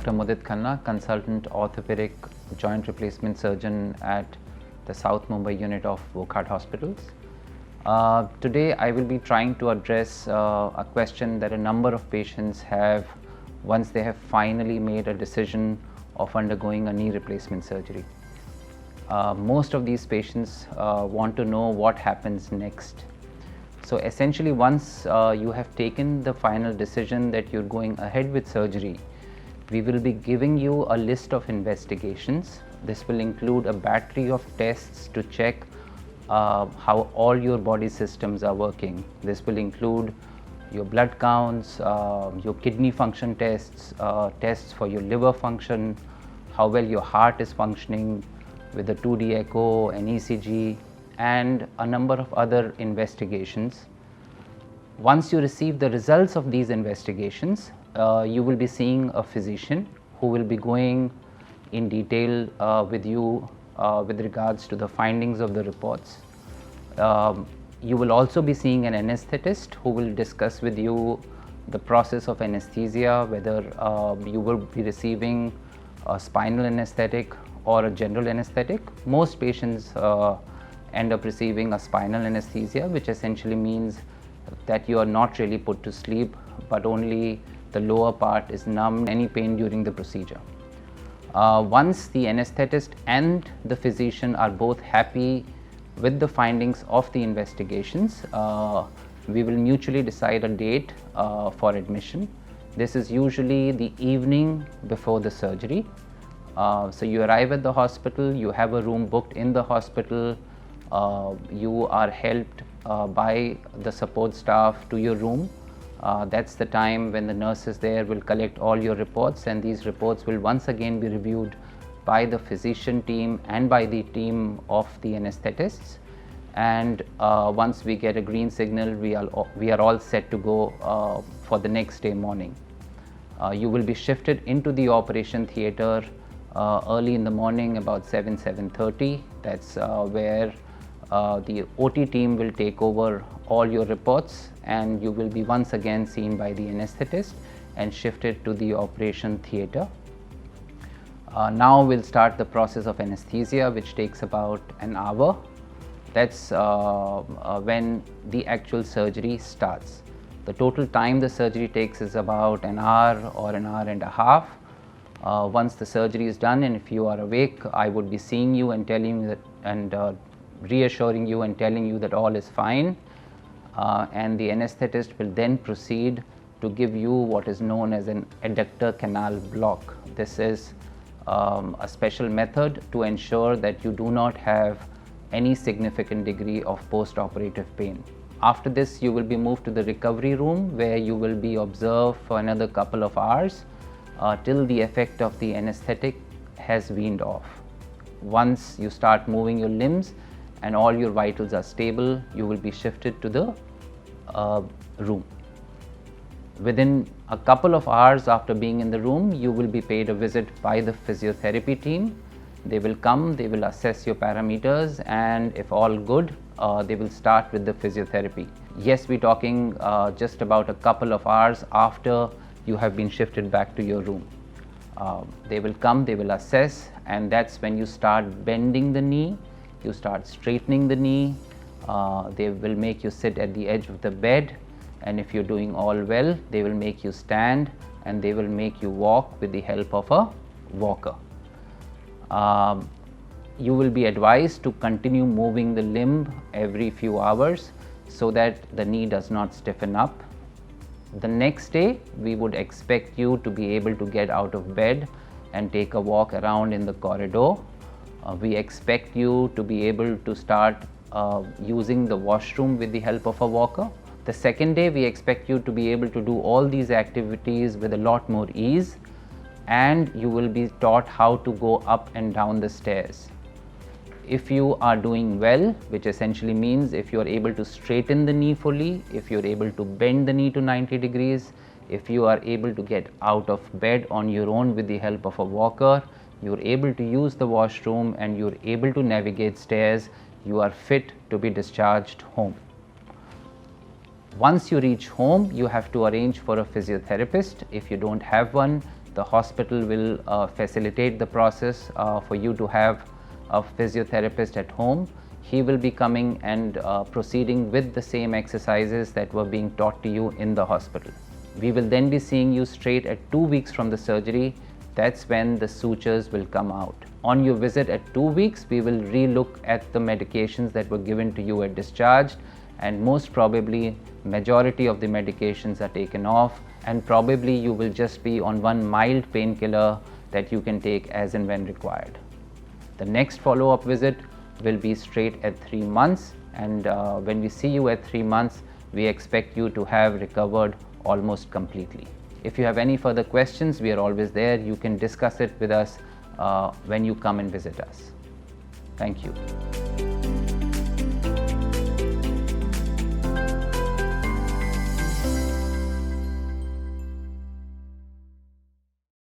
Dr. Mudit Khanna, consultant orthopedic joint replacement surgeon at the South Mumbai unit of Wokhart Hospitals. Today I will be trying to address a question that a number of patients have once they have finally made a decision of undergoing a knee replacement surgery. Most of these patients want to know what happens next. So essentially, once you have taken the final decision that you're going ahead with surgery, we will be giving you a list of investigations. This will include a battery of tests to check how all your body systems are working. This will include your blood counts, your kidney function tests, tests for your liver function, how well your heart is functioning with a 2D echo, an ECG, and a number of other investigations. Once you receive the results of these investigations, you will be seeing a physician who will be going in detail with you with regards to the findings of the reports. You will also be seeing an anesthetist who will discuss with you the process of anesthesia, whether you will be receiving a spinal anesthetic or a general anesthetic. Most patients end up receiving a spinal anesthesia, which essentially means that you are not really put to sleep, but only the lower part is numb, any pain during the procedure. Once the anesthetist and the physician are both happy with the findings of the investigations, we will mutually decide a date for admission. This is usually the evening before the surgery. So you arrive at the hospital, you have a room booked in the hospital, you are helped by the support staff to your room. That's the time when the nurses there will collect all your reports, and these reports will once again be reviewed by the physician team and by the team of the anesthetists. And once we get a green signal, we are all set to go for the next day morning. You will be shifted into the operation theatre early in the morning, about 7:30. That's where the OT team will take over all your reports, and you will be once again seen by the anesthetist and shifted to the operation theatre. Now we'll start the process of anesthesia, which takes about an hour. That's when the actual surgery starts. The total time the surgery takes is about an hour or an hour and a half. Once the surgery is done, and if you are awake, I would be seeing you and telling you that, and reassuring you and telling you that all is fine, and the anesthetist will then proceed to give you what is known as an adductor canal block. This is a special method to ensure that you do not have any significant degree of post-operative pain. After this, you will be moved to the recovery room, where you will be observed for another couple of hours till the effect of the anesthetic has weaned off. Once you start moving your limbs and all your vitals are stable, you will be shifted to the room. Within a couple of hours after being in the room, you will be paid a visit by the physiotherapy team. They will come, they will assess your parameters, and if all good, they will start with the physiotherapy. Yes, we're talking just about a couple of hours after you have been shifted back to your room. They will come, they will assess, and that's when you start bending the knee, you start straightening the knee. They will make you sit at the edge of the bed, and if you're doing all well, they will make you stand, and they will make you walk with the help of a walker. You will be advised to continue moving the limb every few hours so that the knee does not stiffen up. The next day, we would expect you to be able to get out of bed and take a walk around in the corridor. We expect you to be able to start using the washroom with the help of a walker. The second day, we expect you to be able to do all these activities with a lot more ease, and you will be taught how to go up and down the stairs. If you are doing well, which essentially means if you are able to straighten the knee fully, if you are able to bend the knee to 90 degrees, if you are able to get out of bed on your own with the help of a walker, you are able to use the washroom, and you are able to navigate stairs, you are fit to be discharged home. Once you reach home, you have to arrange for a physiotherapist. If you don't have one, the hospital will facilitate the process for you to have a physiotherapist at home. He will be coming and proceeding with the same exercises that were being taught to you in the hospital. We will then be seeing you straight at 2 weeks from the surgery. That's when the sutures will come out. On your visit at 2 weeks, we will re-look at the medications that were given to you at discharge, and most probably majority of the medications are taken off, and probably you will just be on one mild painkiller that you can take as and when required. The next follow-up visit will be straight at 3 months, and when we see you at 3 months, we expect you to have recovered almost completely. If you have any further questions, we are always there. You can discuss it with us when you come and visit us. Thank you.